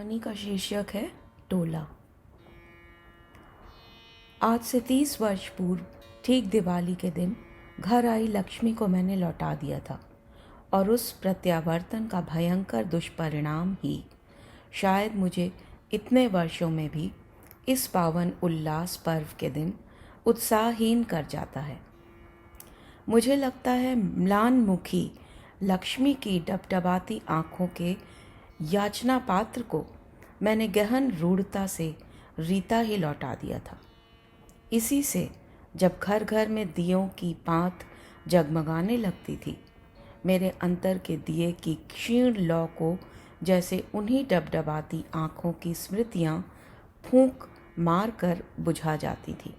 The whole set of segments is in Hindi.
कहानी का शीर्षक है टोला। आज से 30 वर्ष पूर्व ठीक दिवाली के दिन घर आई लक्ष्मी को मैंने लौटा दिया था और उस प्रत्यावर्तन का भयंकर दुष्परिणाम ही शायद मुझे इतने वर्षों में भी इस पावन उल्लास पर्व के दिन उत्साहहीन कर जाता है। मुझे लगता है म्लानमुखी लक्ष्मी की डबडबाती आँखों के याचना पात्र को मैंने गहन रूढ़ता से रीता ही लौटा दिया था। इसी से जब घर घर में दियों की पात जगमगाने लगती थी, मेरे अंतर के दिए की क्षीण लौ को जैसे उन्हीं डबडबाती आँखों की स्मृतियाँ फूंक मार कर बुझा जाती थी।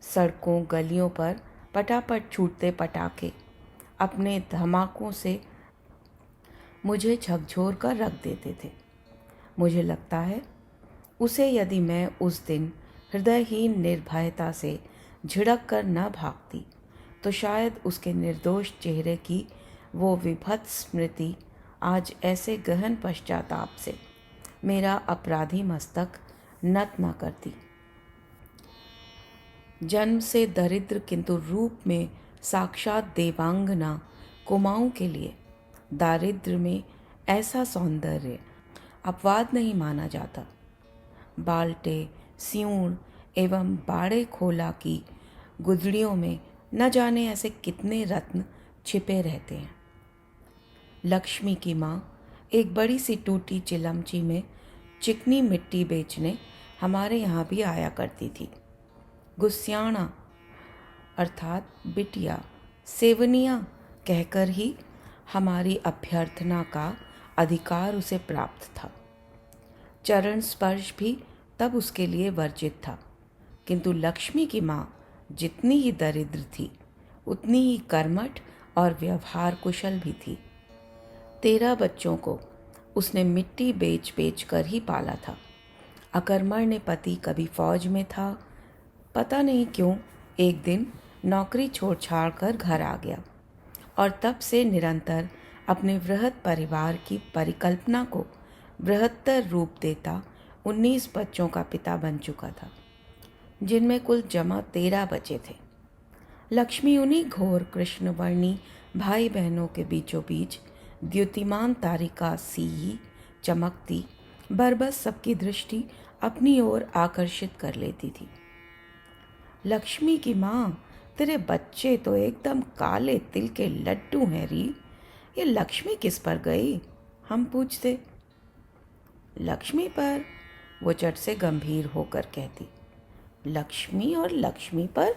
सड़कों गलियों पर पटापट छूटते पटाखे अपने धमाकों से मुझे झकझोर कर रख देते थे। मुझे लगता है उसे यदि मैं उस दिन हृदयहीन निर्भयता से झिड़क कर न भागती तो शायद उसके निर्दोष चेहरे की वो विभत्स स्मृति आज ऐसे गहन पश्चाताप से मेरा अपराधी मस्तक नत न करती। जन्म से दरिद्र किंतु रूप में साक्षात देवांगना कुमाऊं के लिए दारिद्र्य में ऐसा सौंदर्य अपवाद नहीं माना जाता। बाल्टे सियूण एवं बाड़े खोला की गुदड़ियों में न जाने ऐसे कितने रत्न छिपे रहते हैं। लक्ष्मी की माँ एक बड़ी सी टूटी चिलमची में चिकनी मिट्टी बेचने हमारे यहाँ भी आया करती थी। गुस्याणा अर्थात बिटिया सेवनिया कहकर ही हमारी अभ्यर्थना का अधिकार उसे प्राप्त था। चरण स्पर्श भी तब उसके लिए वर्जित था। किंतु लक्ष्मी की माँ जितनी ही दरिद्र थी उतनी ही कर्मठ और व्यवहार कुशल भी थी। 13 बच्चों को उसने मिट्टी बेच बेच कर ही पाला था। अकर्मण्य पति कभी फौज में था, पता नहीं क्यों एक दिन नौकरी छोड़ छाड़ कर घर आ गया और तब से निरंतर अपने वृहद परिवार की परिकल्पना को बृहत्तर रूप देता 19 बच्चों का पिता बन चुका था, जिनमें कुल जमा 13 बचे थे। लक्ष्मी उन्हीं घोर कृष्णवर्णी भाई बहनों के बीचों बीच द्युतिमान तारिका सी चमकती बरबस सबकी दृष्टि अपनी ओर आकर्षित कर लेती थी। लक्ष्मी की माँ, तेरे बच्चे तो एकदम काले तिल के लड्डू हैं री। ये लक्ष्मी किस पर गई? हम पूछते। लक्ष्मी पर, वो चट से गंभीर होकर कहती। लक्ष्मी और लक्ष्मी पर?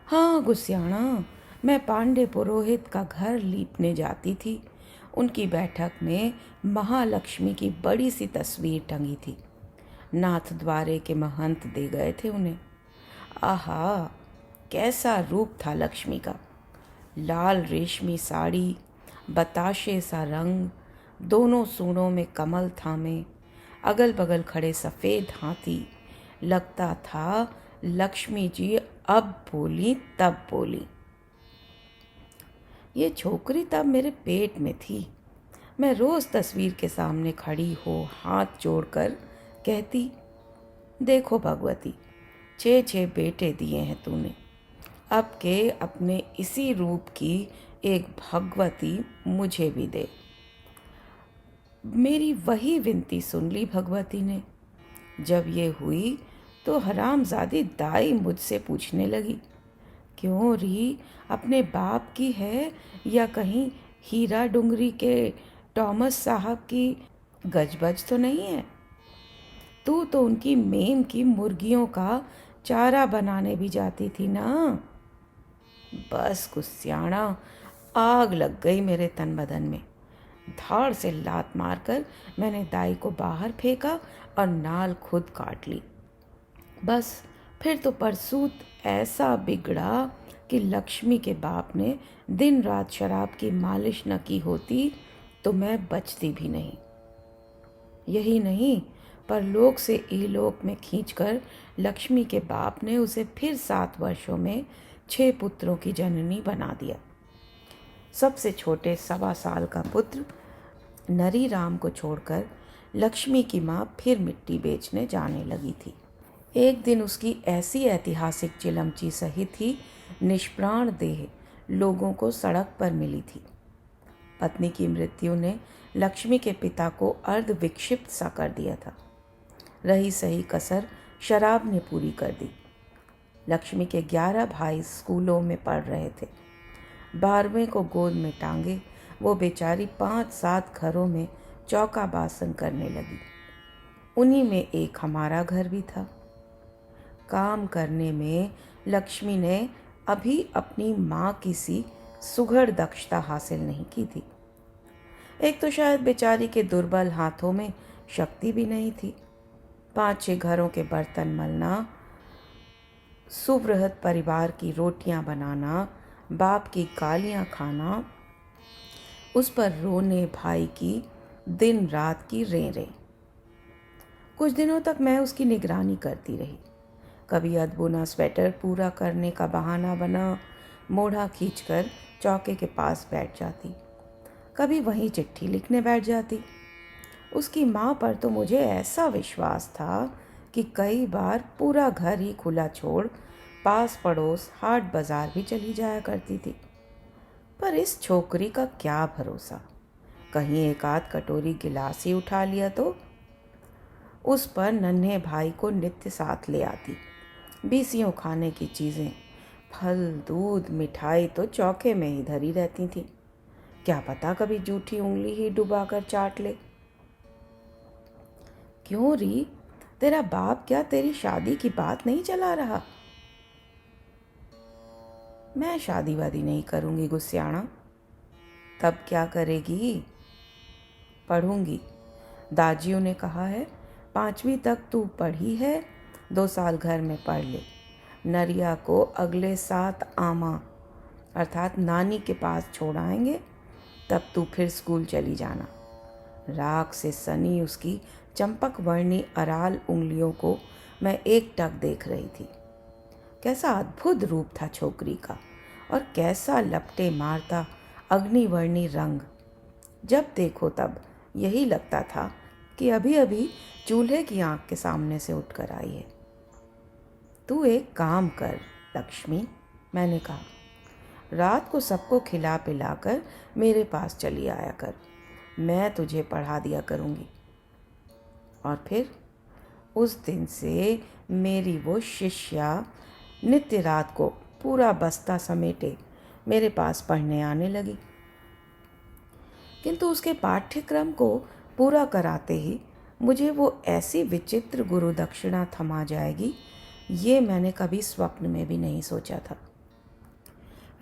हाँ गुस्याणा, मैं पांडे पुरोहित का घर लीपने जाती थी। उनकी बैठक में महालक्ष्मी की बड़ी सी तस्वीर टंगी थी। नाथ द्वारे के महंत दे गए थे उन्हें। आहा, कैसा रूप था लक्ष्मी का! लाल रेशमी साड़ी, बताशे सा रंग, दोनों सूंडों में कमल थामे, अगल बगल खड़े सफ़ेद हाथी। लगता था लक्ष्मी जी अब बोली तब बोली। ये छोकरी तब मेरे पेट में थी। मैं रोज़ तस्वीर के सामने खड़ी हो हाथ जोड़कर कहती, देखो भगवती, 6 बेटे दिए हैं तूने, अब के अपने इसी रूप की एक भगवती मुझे भी दे। मेरी वही विनती सुन ली भगवती ने। जब ये हुई तो हरामजादी दाई मुझसे पूछने लगी, क्यों री, अपने बाप की है या कहीं हीरा डुंगरी के टॉमस साहब की गजबज तो नहीं है? तू तो उनकी मेम की मुर्गियों का चारा बनाने भी जाती थी ना। बस गुस्साना, आग लग गई मेरे तन बदन में। धाड़ से लात मारकर मैंने दाई को बाहर फेंका और नाल खुद काट ली। बस फिर तो परसूत ऐसा बिगड़ा कि लक्ष्मी के बाप ने दिन रात शराब की मालिश न की होती तो मैं बचती भी नहीं। यही नहीं, पर लोक से इलोक में खींचकर लक्ष्मी के बाप ने उसे फिर 7 वर्षों में 6 पुत्रों की जननी बना दिया। सबसे छोटे 1.25 साल का पुत्र नरी राम को छोड़कर लक्ष्मी की माँ फिर मिट्टी बेचने जाने लगी थी। एक दिन उसकी ऐसी ऐतिहासिक चिलमची सहित ही निष्प्राण देह लोगों को सड़क पर मिली थी। पत्नी की मृत्यु ने लक्ष्मी के पिता को अर्ध विक्षिप्त सा कर दिया था। रही सही कसर शराब ने पूरी कर दी। लक्ष्मी के 11 भाई स्कूलों में पढ़ रहे थे। 12वें को गोद में टांगे वो बेचारी 5-7 घरों में चौका बासन करने लगी। उन्हीं में एक हमारा घर भी था। काम करने में लक्ष्मी ने अभी अपनी माँ की सी सुघड़ दक्षता हासिल नहीं की थी। एक तो शायद बेचारी के दुर्बल हाथों में शक्ति भी नहीं थी। 5-6 घरों के बर्तन मलना, सुबृहत परिवार की रोटियां बनाना, बाप की गालियां खाना, उस पर रोने भाई की दिन रात की रें। कुछ दिनों तक मैं उसकी निगरानी करती रही। कभी अधबुना स्वेटर पूरा करने का बहाना बना मोढ़ा खींचकर चौके के पास बैठ जाती, कभी वहीं चिट्ठी लिखने बैठ जाती। उसकी माँ पर तो मुझे ऐसा विश्वास था कि कई बार पूरा घर ही खुला छोड़ पास पड़ोस हाट बाजार भी चली जाया करती थी। पर इस छोकरी का क्या भरोसा, कहीं एक आध कटोरी गिलास ही उठा लिया तो उस पर नन्हे भाई को नित्य साथ ले आती। बीसियों खाने की चीज़ें, फल, दूध, मिठाई तो चौके में ही धरी रहती थी। क्या पता कभी जूठी उंगली ही डुबाकर चाट ले। क्यों री, तेरा बाप क्या तेरी शादी की बात नहीं चला रहा? मैं शादी वादी नहीं करूंगी गुस्सियाना। तब क्या करेगी? पढ़ूंगी। दाजियों ने कहा है 5वीं तक तू पढ़ी है, 2 साल घर में पढ़ ले। नरिया को अगले 7 आमा अर्थात नानी के पास छोड़ आएंगे, तब तू फिर स्कूल चली जाना। राख से सनी उसकी चंपक वर्णी अराल उंगलियों को मैं एकटक देख रही थी। कैसा अद्भुत रूप था छोकरी का, और कैसा लपटे मारता अग्निवर्णी रंग। जब देखो तब यही लगता था कि अभी अभी चूल्हे की आंख के सामने से उठकर आई है। तू एक काम कर लक्ष्मी, मैंने कहा, रात को सबको खिला पिलाकर मेरे पास चली आया कर, मैं तुझे पढ़ा दिया करूँगी। और फिर उस दिन से मेरी वो शिष्या नित्य रात को पूरा बस्ता समेटे मेरे पास पढ़ने आने लगी। किंतु उसके पाठ्यक्रम को पूरा कराते ही मुझे वो ऐसी विचित्र गुरु दक्षिणा थमा जाएगी, ये मैंने कभी स्वप्न में भी नहीं सोचा था।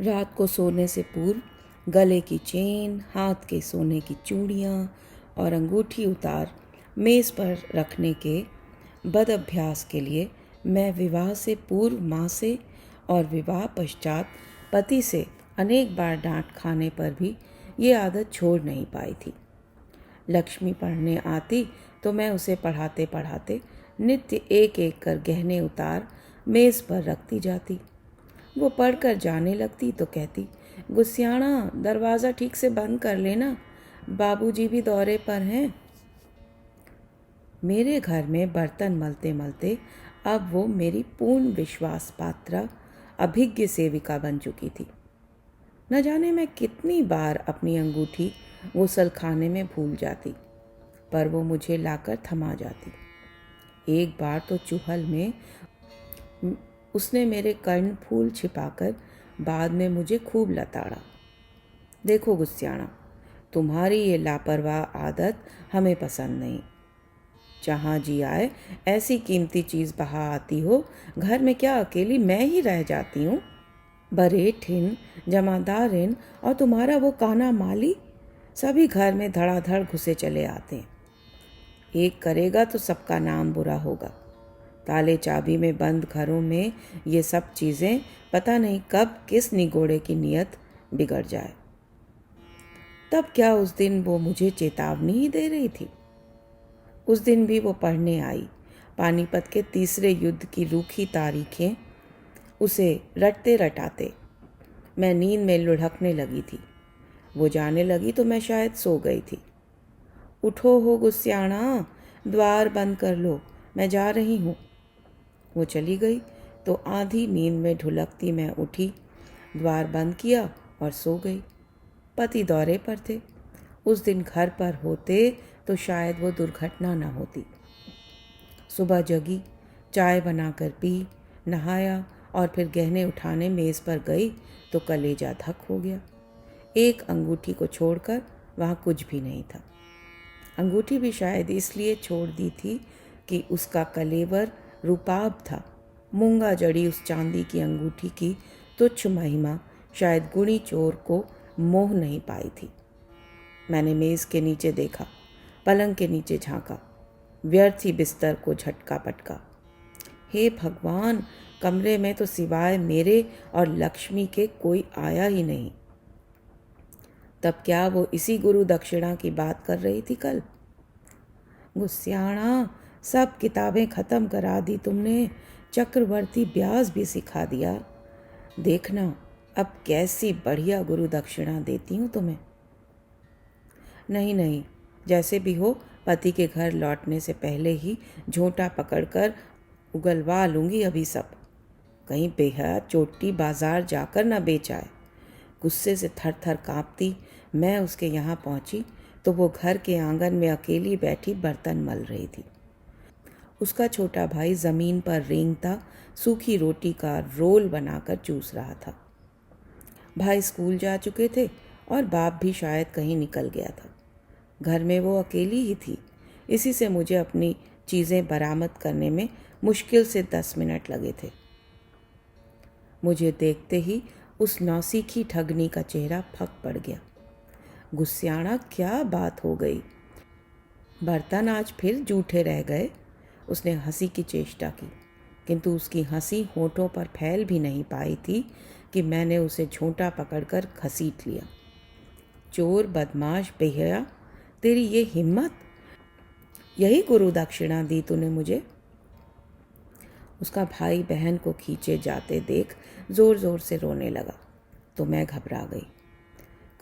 रात को सोने से पूर्व गले की चेन, हाथ के सोने की चूड़ियाँ और अंगूठी उतार मेज़ पर रखने के बद अभ्यास के लिए मैं विवाह से पूर्व माँ से और विवाह पश्चात पति से अनेक बार डांट खाने पर भी ये आदत छोड़ नहीं पाई थी। लक्ष्मी पढ़ने आती तो मैं उसे पढ़ाते पढ़ाते नित्य एक एक कर गहने उतार मेज़ पर रखती जाती। वो पढ़कर जाने लगती तो कहती, गुस्सियाना दरवाज़ा ठीक से बंद कर लेना, बाबूजी भी दौरे पर हैं। मेरे घर में बर्तन मलते मलते अब वो मेरी पूर्ण विश्वास पात्रा अभिज्ञ सेविका बन चुकी थी। न जाने मैं कितनी बार अपनी अंगूठी गुसलखाने में भूल जाती, पर वो मुझे लाकर थमा जाती। एक बार तो चूहल में उसने मेरे कर्णफूल छिपाकर बाद में मुझे खूब लताड़ा। देखो गुस्सियाना, तुम्हारी ये लापरवाह आदत हमें पसंद नहीं। जहाँ जी आए ऐसी कीमती चीज़ बहा आती हो, घर में क्या अकेली मैं ही रह जाती हूँ? बरेठिन, जमादारिन और तुम्हारा वो काना माली सभी घर में धड़ाधड़ घुसे चले आते हैं। एक करेगा तो सबका नाम बुरा होगा। ताले चाबी में बंद घरों में ये सब चीज़ें पता नहीं कब किस निगोड़े की नियत बिगड़ जाए। तब क्या उस दिन वो मुझे चेतावनी ही दे रही थी? उस दिन भी वो पढ़ने आई। पानीपत के तीसरे युद्ध की रूखी तारीखें उसे रटते रटाते मैं नींद में लुढ़कने लगी थी। वो जाने लगी तो मैं शायद सो गई थी। उठो हो गुस्सियाना, द्वार बंद कर लो, मैं जा रही हूँ। वो चली गई तो आधी नींद में ढुलकती मैं उठी, द्वार बंद किया और सो गई। पति दौरे पर थे। उस दिन घर पर होते तो शायद वो दुर्घटना न होती। सुबह जगी, चाय बनाकर पी, नहाया और फिर गहने उठाने मेज़ पर गई तो कलेजा धक हो गया। एक अंगूठी को छोड़कर वहाँ कुछ भी नहीं था। अंगूठी भी शायद इसलिए छोड़ दी थी कि उसका कलेवर रुपाब था। मूंगा जड़ी उस चांदी की अंगूठी की तुच्छ महिमा शायद गुणी चोर को मोह नहीं पाई थी। मैंने मेज़ के नीचे देखा, पलंग के नीचे झांका, व्यर्थ ही बिस्तर को झटका पटका। हे भगवान, कमरे में तो सिवाय मेरे और लक्ष्मी के कोई आया ही नहीं। तब क्या वो इसी गुरु दक्षिणा की बात कर रही थी कल? गुस्सियाना, सब किताबें ख़त्म करा दी तुमने, चक्रवर्ती ब्याज भी सिखा दिया। देखना अब कैसी बढ़िया गुरु दक्षिणा देती हूँ तुम्हें। नहीं नहीं, जैसे भी हो पति के घर लौटने से पहले ही झोंटा पकड़कर उगलवा लूँगी अभी सब। कहीं बेहद चोटी बाजार जाकर न बेच आए। गुस्से से थर थर काँपती मैं उसके यहाँ पहुँची तो वो घर के आंगन में अकेली बैठी बर्तन मल रही थी। उसका छोटा भाई ज़मीन पर रेंगता सूखी रोटी का रोल बनाकर चूस रहा था। भाई स्कूल जा चुके थे और बाप भी शायद कहीं निकल गया था। घर में वो अकेली ही थी। इसी से मुझे अपनी चीज़ें बरामद करने में मुश्किल से 10 मिनट लगे थे। मुझे देखते ही उस नौसीखी ठगनी का चेहरा फक पड़ गया। गुस्सियाना, क्या बात हो गई? बर्तन आज फिर जूठे रह गए। उसने हंसी की चेष्टा की, किंतु उसकी हंसी होठों पर फैल भी नहीं पाई थी कि मैंने उसे झोंटा पकड़कर घसीट लिया। चोर, बदमाश, बेहया, तेरी ये हिम्मत! यही गुरु दक्षिणा दी तूने मुझे? उसका भाई बहन को खींचे जाते देख जोर जोर से रोने लगा तो मैं घबरा गई।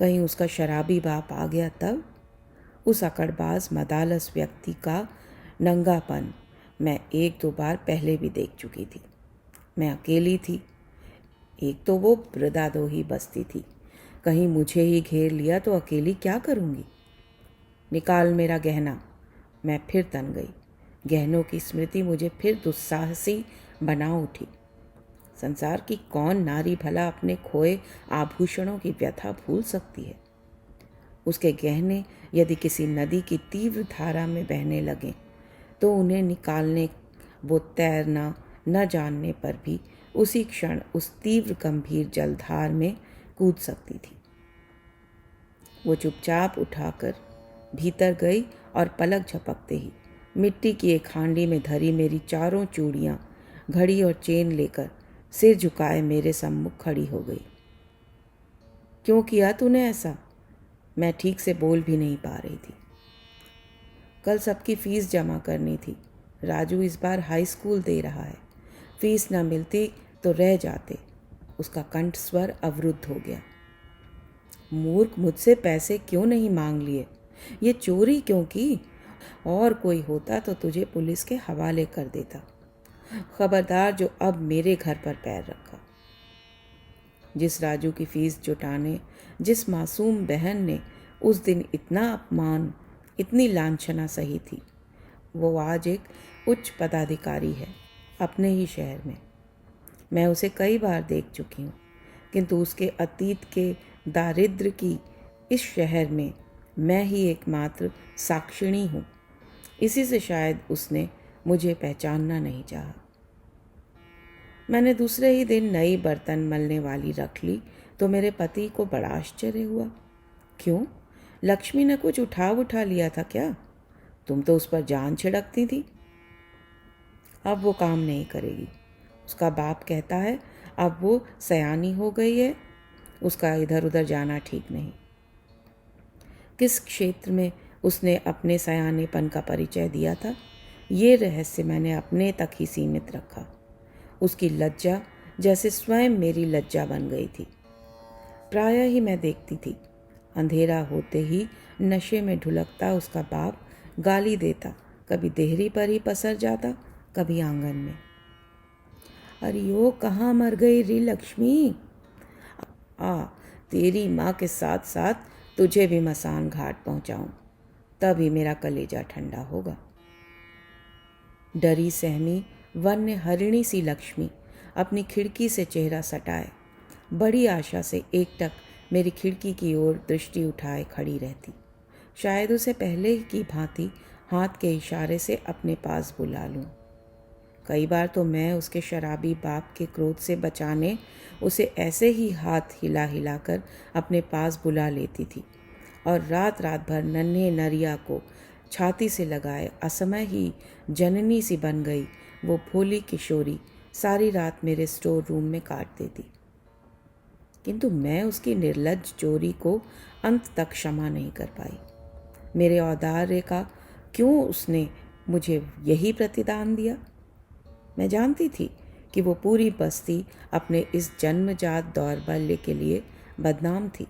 कहीं उसका शराबी बाप आ गया तब? उस अकड़बाज मदालस व्यक्ति का नंगापन मैं 1-2 बार पहले भी देख चुकी थी। मैं अकेली थी। एक तो वो वृद्धादोही बस्ती थी। कहीं मुझे ही घेर लिया तो अकेली क्या करूँगी? निकाल मेरा गहना। मैं फिर तन गई। गहनों की स्मृति मुझे फिर दुस्साहसी बना उठी। संसार की कौन नारी भला अपने खोए आभूषणों की व्यथा भूल सकती है? उसके गहने यदि किसी नदी की तीव्र धारा में बहने लगें तो उन्हें निकालने वो तैरना न जानने पर भी उसी क्षण उस तीव्र गंभीर जलधार में कूद सकती थी। वो चुपचाप उठाकर भीतर गई और पलक झपकते ही मिट्टी की एक हांडी में धरी मेरी चारों चूड़ियाँ, घड़ी और चेन लेकर सिर झुकाए मेरे सम्मुख खड़ी हो गई। क्यों किया तूने ऐसा? मैं ठीक से बोल भी नहीं पा रही थी। कल सबकी फीस जमा करनी थी। राजू इस बार हाई स्कूल दे रहा है। फीस न मिलती तो रह जाते। उसका कंठ स्वर अवरुद्ध हो गया। मूर्ख, मुझसे पैसे क्यों नहीं मांग लिए? ये चोरी क्यों की? और कोई होता तो तुझे पुलिस के हवाले कर देता। खबरदार जो अब मेरे घर पर पैर रखा। जिस राजू की फीस जुटाने जिस मासूम बहन ने उस दिन इतना अपमान, इतनी लांछना सही थी, वो आज एक उच्च पदाधिकारी है अपने ही शहर में। मैं उसे कई बार देख चुकी हूँ, किंतु उसके अतीत के दारिद्र्य की इस शहर में मैं ही एकमात्र साक्षिणी हूँ। इसी से शायद उसने मुझे पहचानना नहीं चाहा। मैंने दूसरे ही दिन नई बर्तन मलने वाली रख ली तो मेरे पति को बड़ा आश्चर्य हुआ। क्यों? लक्ष्मी ने कुछ उठा लिया था क्या? तुम तो उस पर जान छिड़कती थी। अब वो काम नहीं करेगी। उसका बाप कहता है अब वो सयानी हो गई है, उसका इधर उधर जाना ठीक नहीं। किस क्षेत्र में उसने अपने सयानेपन का परिचय दिया था, ये रहस्य मैंने अपने तक ही सीमित रखा। उसकी लज्जा जैसे स्वयं मेरी लज्जा बन गई थी। प्रायः ही मैं देखती थी अंधेरा होते ही नशे में ढुलकता उसका बाप गाली देता, कभी देहरी पर ही पसर जाता, कभी आंगन में। अरे ओ कहाँ मर गई री लक्ष्मी? तेरी माँ के साथ साथ तुझे भी मसान घाट पहुँचाऊँ, तभी मेरा कलेजा ठंडा होगा। डरी सहमी वन्य हरिणी सी लक्ष्मी अपनी खिड़की से चेहरा सटाए बड़ी आशा से एकटक मेरी खिड़की की ओर दृष्टि उठाए खड़ी रहती। शायद उसे पहले की भांति हाथ के इशारे से अपने पास बुला लूं। कई बार तो मैं उसके शराबी बाप के क्रोध से बचाने उसे ऐसे ही हाथ हिला हिला कर अपने पास बुला लेती थी, और रात रात भर नन्हे नरिया को छाती से लगाए असमय ही जननी सी बन गई वो भोली किशोरी सारी रात मेरे स्टोर रूम में काट देती। किंतु मैं उसकी निर्लज्ज चोरी को अंत तक क्षमा नहीं कर पाई। मेरे औदार्य का क्यों उसने मुझे यही प्रतिदान दिया? मैं जानती थी कि वो पूरी बस्ती अपने इस जन्मजात दौर्बल्य के लिए बदनाम थी,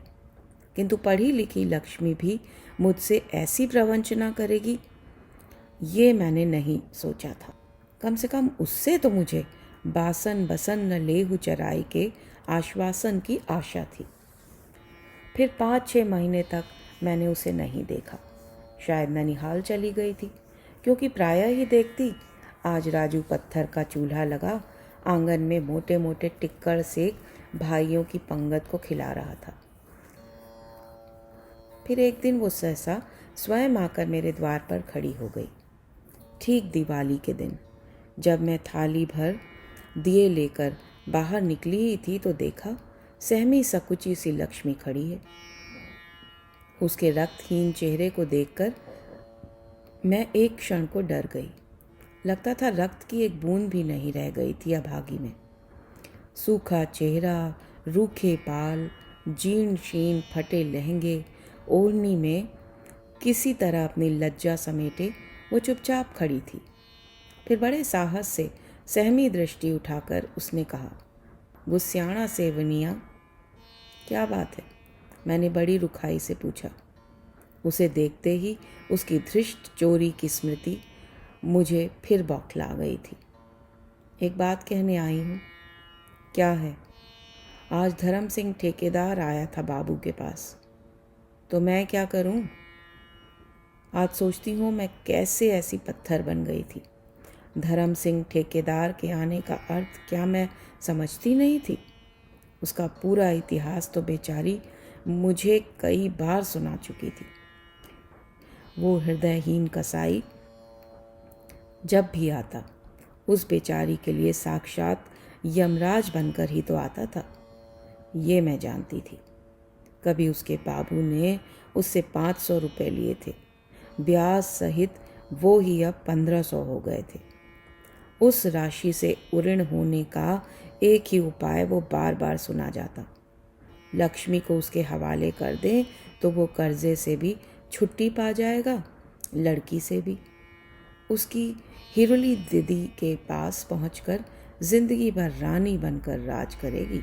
किंतु पढ़ी लिखी लक्ष्मी भी मुझसे ऐसी प्रवंचना करेगी, ये मैंने नहीं सोचा था। कम से कम उससे तो मुझे बासन बसन न लेहु चराई के आश्वासन की आशा थी। फिर 5-6 महीने तक मैंने उसे नहीं देखा। शायद ननिहाल चली गई थी, क्योंकि प्रायः ही देखती आज राजू पत्थर का चूल्हा लगा आंगन में मोटे मोटे टिक्कड़ सेक भाइयों की पंगत को खिला रहा था। फिर एक दिन वो सहसा स्वयं आकर मेरे द्वार पर खड़ी हो गई, ठीक दिवाली के दिन। जब मैं थाली भर दिए लेकर बाहर निकली ही थी तो देखा सहमी सकुची सी लक्ष्मी खड़ी है। उसके रक्तहीन चेहरे को देखकर मैं एक क्षण को डर गई। लगता था रक्त की एक बूंद भी नहीं रह गई थी अभागी में। सूखा चेहरा, रूखे बाल, जीर्ण शीर्ण फटे लहंगे, ओढ़नी में किसी तरह अपनी लज्जा समेटे वो चुपचाप खड़ी थी। फिर बड़े साहस से सहमी दृष्टि उठाकर उसने कहा, गुस्सियाणा सेवनिया, क्या बात है? मैंने बड़ी रुखाई से पूछा। उसे देखते ही उसकी धृष्ट चोरी की स्मृति मुझे फिर बौखला गई थी। एक बात कहने आई हूँ। क्या है? आज धर्म सिंह ठेकेदार आया था बाबू के पास। तो मैं क्या करूँ? आज सोचती हूँ मैं कैसे ऐसी पत्थर बन गई थी। धर्म सिंह ठेकेदार के आने का अर्थ क्या मैं समझती नहीं थी? उसका पूरा इतिहास तो बेचारी मुझे कई बार सुना चुकी थी। वो हृदयहीन कसाई जब भी आता उस बेचारी के लिए साक्षात यमराज बनकर ही तो आता था, ये मैं जानती थी। कभी उसके बाबू ने उससे 500 रुपये लिए थे, ब्याज सहित वो ही अब 1500 हो गए थे। उस राशि से उऋण होने का एक ही उपाय वो बार बार सुना जाता, लक्ष्मी को उसके हवाले कर दें तो वो कर्जे से भी छुट्टी पा जाएगा, लड़की से भी। उसकी हिरुली दीदी के पास पहुंचकर जिंदगी भर रानी बनकर राज करेगी।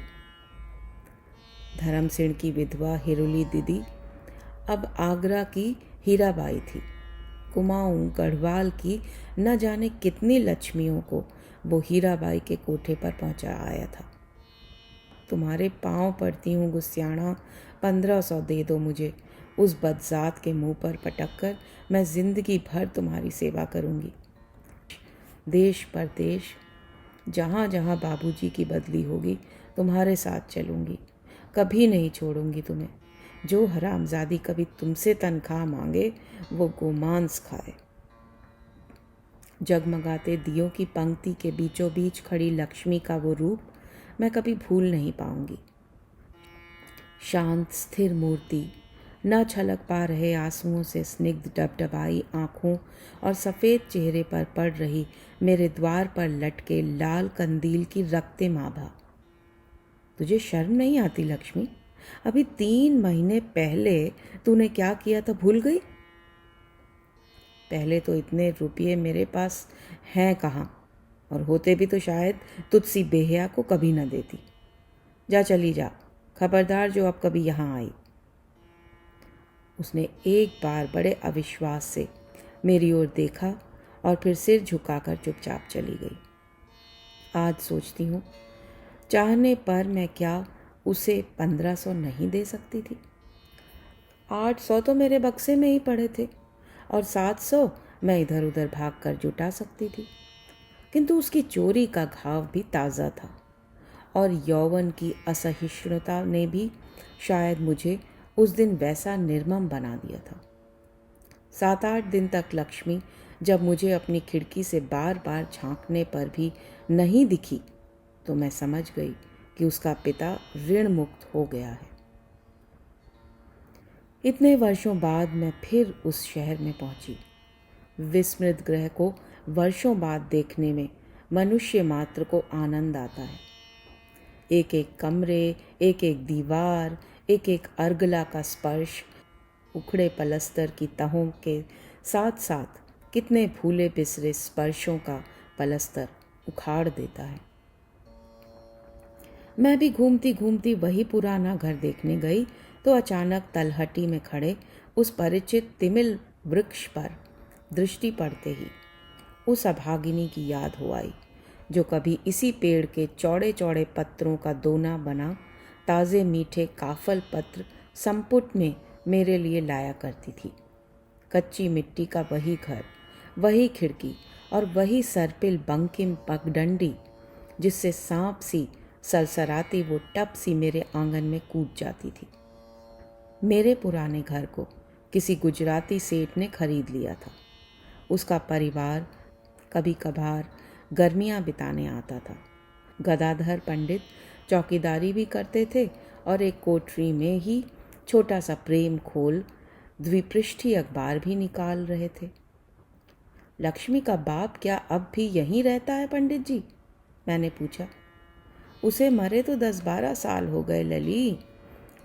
धर्म सिंह की विधवा हिरुली दीदी अब आगरा की हीराबाई थी। कुमाऊं गढ़वाल की न जाने कितनी लक्ष्मियों को वो हीराबाई के कोठे पर पहुंचा आया था। तुम्हारे पांव पड़ती हूँ गुस्सियाणा, 1500 दे दो मुझे। उस बदजात के मुंह पर पटक कर मैं जिंदगी भर तुम्हारी सेवा करूँगी। देश परदेश जहाँ जहाँ बाबूजी की बदली होगी तुम्हारे साथ चलूँगी, कभी नहीं छोड़ूंगी तुम्हें। जो हरामजादी कभी तुमसे तनख्वाह मांगे वो गोमांस खाए। जगमगाते दियों की पंक्ति के बीचों बीच खड़ी लक्ष्मी का वो रूप मैं कभी भूल नहीं पाऊंगी। शांत स्थिर मूर्ति, न छलक पा रहे आंसुओं से स्निग्ध डबडबाई आँखों और सफ़ेद चेहरे पर पड़ रही मेरे द्वार पर लटके लाल कंदील की रक्तिम आभा। तुझे शर्म नहीं आती लक्ष्मी? अभी 3 महीने पहले तूने क्या किया था भूल गई? पहले तो इतने रुपये मेरे पास हैं कहाँ, और होते भी तो शायद तुझसी बेहया को कभी न देती। जा चली जा, खबरदार जो अब कभी यहाँ आई। उसने एक बार बड़े अविश्वास से मेरी ओर देखा और फिर सिर झुकाकर चुपचाप चली गई। आज सोचती हूँ, चाहने पर मैं क्या उसे 1500 नहीं दे सकती थी? 800 तो मेरे बक्से में ही पड़े थे और 700 मैं इधर उधर भाग कर जुटा सकती थी। किंतु उसकी चोरी का घाव भी ताज़ा था और यौवन की असहिष्णुता ने भी शायद मुझे उस दिन वैसा निर्मम बना दिया था। 7-8 दिन तक लक्ष्मी जब मुझे अपनी खिड़की से बार बार झांकने पर भी नहीं दिखी तो मैं समझ गई कि उसका पिता ऋण मुक्त हो गया है। इतने वर्षों बाद मैं फिर उस शहर में पहुंची। विस्मृत ग्रह को वर्षों बाद देखने में मनुष्य मात्र को आनंद आता है। एक एक कमरे, एक एक दीवार, एक एक अर्गला का स्पर्श उखड़े पलस्तर की तहों के साथ साथ कितने भूले बिसरे स्पर्शों का पलस्तर उखाड़ देता है। मैं भी घूमती घूमती वही पुराना घर देखने गई तो अचानक तलहटी में खड़े उस परिचित तिमिल वृक्ष पर दृष्टि पड़ते ही उस अभागिनी की याद हो आई जो कभी इसी पेड़ के चौड़े चौड़े पत्रों का दोना बना ताज़े मीठे काफल पत्र संपुट में मेरे लिए लाया करती थी। कच्ची मिट्टी का वही घर, वही खिड़की और वही सरपिल बंकिम पगडंडी जिससे सांप सी सरसराती वो टप सी मेरे आंगन में कूद जाती थी। मेरे पुराने घर को किसी गुजराती सेठ ने खरीद लिया था। उसका परिवार कभी कभार गर्मियां बिताने आता था। गदाधर पंडित चौकीदारी भी करते थे और एक कोठरी में ही छोटा सा प्रेम खोल द्विपृष्ठीय अखबार भी निकाल रहे थे। लक्ष्मी का बाप क्या अब भी यहीं रहता है पंडित जी? मैंने पूछा। उसे मरे तो 10-12 साल हो गए लली।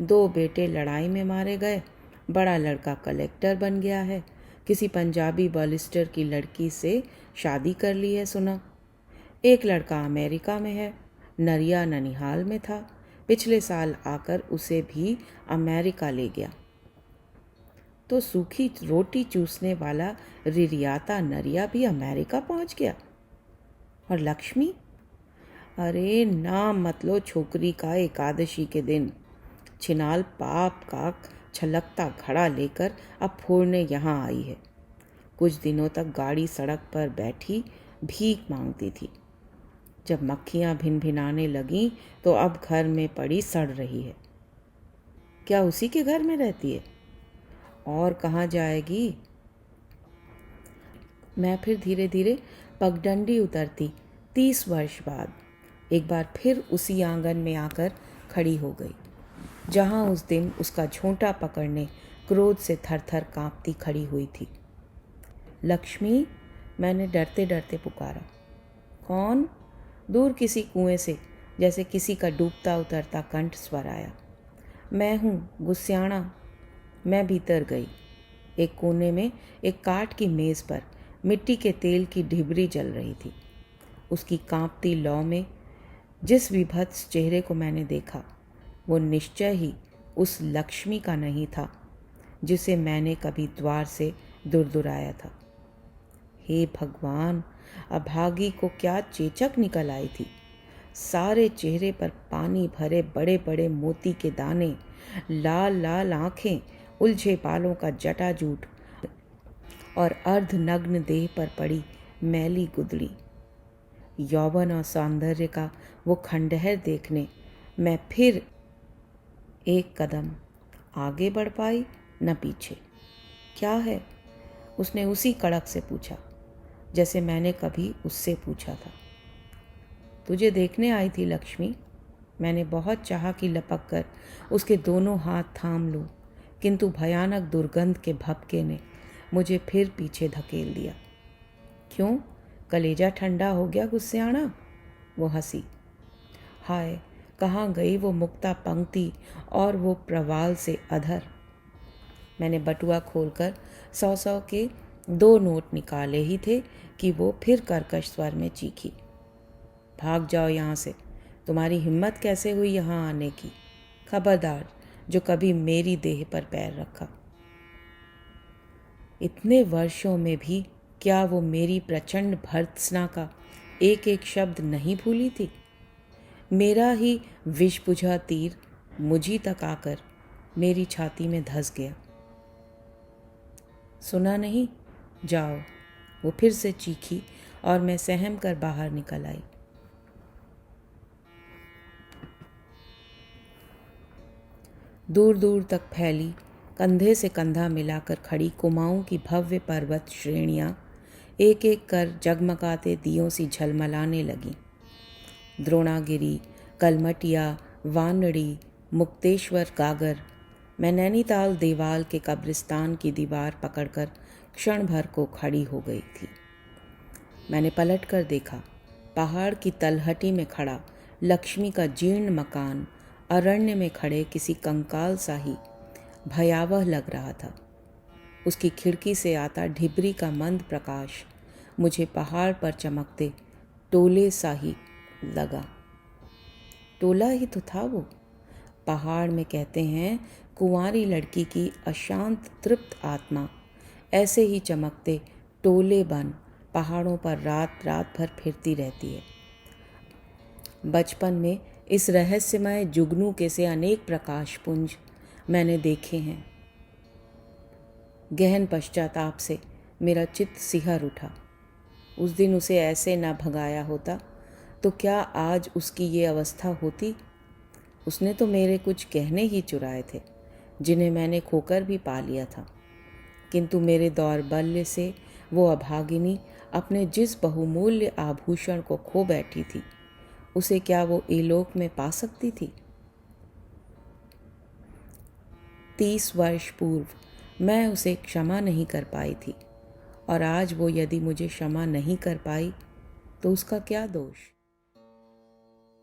2 बेटे लड़ाई में मारे गए। बड़ा लड़का कलेक्टर बन गया है। किसी पंजाबी बॉलिस्टर की लड़की से शादी कर ली है सुना। एक लड़का अमेरिका में है। नरिया ननिहाल में था। पिछले साल आकर उसे भी अमेरिका ले गया। तो सूखी रोटी चूसने वाला रिरियाता नरिया भी अमेरिका पहुंच गया। और लक्ष्मी? अरे नाम मत लो छोकरी का। एकादशी के दिन छिनाल पाप का छलकता घड़ा लेकर अब फोड़ने यहाँ आई है। कुछ दिनों तक गाड़ी सड़क पर बैठी भीख मांगती थी। जब मक्खियाँ भिनभिनाने लगीं तो अब घर में पड़ी सड़ रही है। क्या उसी के घर में रहती है? और कहाँ जाएगी? मैं फिर धीरे धीरे पगडंडी उतरती 30 वर्ष बाद एक बार फिर उसी आंगन में आकर खड़ी हो गई जहाँ उस दिन उसका झोंटा पकड़ने क्रोध से थरथर कांपती खड़ी हुई थी। लक्ष्मी, मैंने डरते डरते पुकारा। कौन? दूर किसी कुएं से जैसे किसी का डूबता उतरता कंठ स्वर आया। मैं हूँ गुस्स्याणा। मैं भीतर गई। एक कोने में एक काठ की मेज़ पर मिट्टी के तेल की ढिबरी जल रही थी। उसकी कांपती लौ में जिस विभत्स चेहरे को मैंने देखा वो निश्चय ही उस लक्ष्मी का नहीं था जिसे मैंने कभी द्वार से दुरदुराया था। हे भगवान, अभागी को क्या चेचक निकल आई थी। सारे चेहरे पर पानी भरे बड़े बड़े मोती के दाने, लाल लाल आंखें, उलझे बालों का जटाजूट और अर्धनग्न देह पर पड़ी मैली गुदड़ी। यौवन और सौंदर्य का वो खंडहर देखने मैं फिर एक कदम आगे बढ़ पाई न पीछे। क्या है? उसने उसी कड़क से पूछा जैसे मैंने कभी उससे पूछा था। तुझे देखने आई थी लक्ष्मी। मैंने बहुत चाहा कि लपक कर उसके दोनों हाथ थाम लूं, किंतु भयानक दुर्गंध के भपके ने मुझे फिर पीछे धकेल दिया। क्यों? कलेजा ठंडा हो गया गुस्स्याणा? वो हंसी। हाय, कहाँ गई वो मुक्ता पंक्ति और वो प्रवाल से अधर। मैंने बटुआ खोलकर 100 के 2 नोट निकाले ही थे कि वो फिर कर्कश स्वर में चीखी। भाग जाओ यहाँ से। तुम्हारी हिम्मत कैसे हुई यहाँ आने की? खबरदार जो कभी मेरी देह पर पैर रखा। इतने वर्षों में भी क्या वो मेरी प्रचंड भर्त्सना का एक एक शब्द नहीं भूली थी? मेरा ही विष बुझा तीर मुझी तक आकर मेरी छाती में धंस गया। सुना नहीं? जाओ, वो फिर से चीखी और मैं सहम कर बाहर निकल आई। दूर दूर तक फैली, कंधे से कंधा मिलाकर खड़ी कुमाऊं की भव्य पर्वत श्रेणियां एक एक कर जगमगाते दियों सी झलमलाने लगीं। द्रोणागिरी, कलमटिया, वानड़ी, मुक्तेश्वर गागर। मैं नैनीताल देवाल के कब्रिस्तान की दीवार पकड़कर क्षण भर को खड़ी हो गई थी। मैंने पलट कर देखा। पहाड़ की तलहटी में खड़ा लक्ष्मी का जीर्ण मकान अरण्य में खड़े किसी कंकाल सा ही भयावह लग रहा था। उसकी खिड़की से आता ढिबरी का मंद प्रकाश मुझे पहाड़ पर चमकते टोले सा ही लगा। टोला ही तो था वो। पहाड़ में कहते हैं कुंवारी लड़की की अशांत तृप्त आत्मा ऐसे ही चमकते टोले बन पहाड़ों पर रात रात भर फिरती रहती है। बचपन में इस रहस्यमय जुगनू के से अनेक प्रकाश पुंज मैंने देखे हैं। गहन पश्चाताप से मेरा चित्त सिहर उठा। उस दिन उसे ऐसे न भगाया होता तो क्या आज उसकी ये अवस्था होती? उसने तो मेरे कुछ गहने ही चुराए थे जिन्हें मैंने खोकर भी पा लिया था, किंतु मेरे दौर्बल्य से वो अभागिनी अपने जिस बहुमूल्य आभूषण को खो बैठी थी उसे क्या वो इलोक में पा सकती थी? 30 वर्ष पूर्व मैं उसे क्षमा नहीं कर पाई थी और आज वो यदि मुझे क्षमा नहीं कर पाई तो उसका क्या दोष?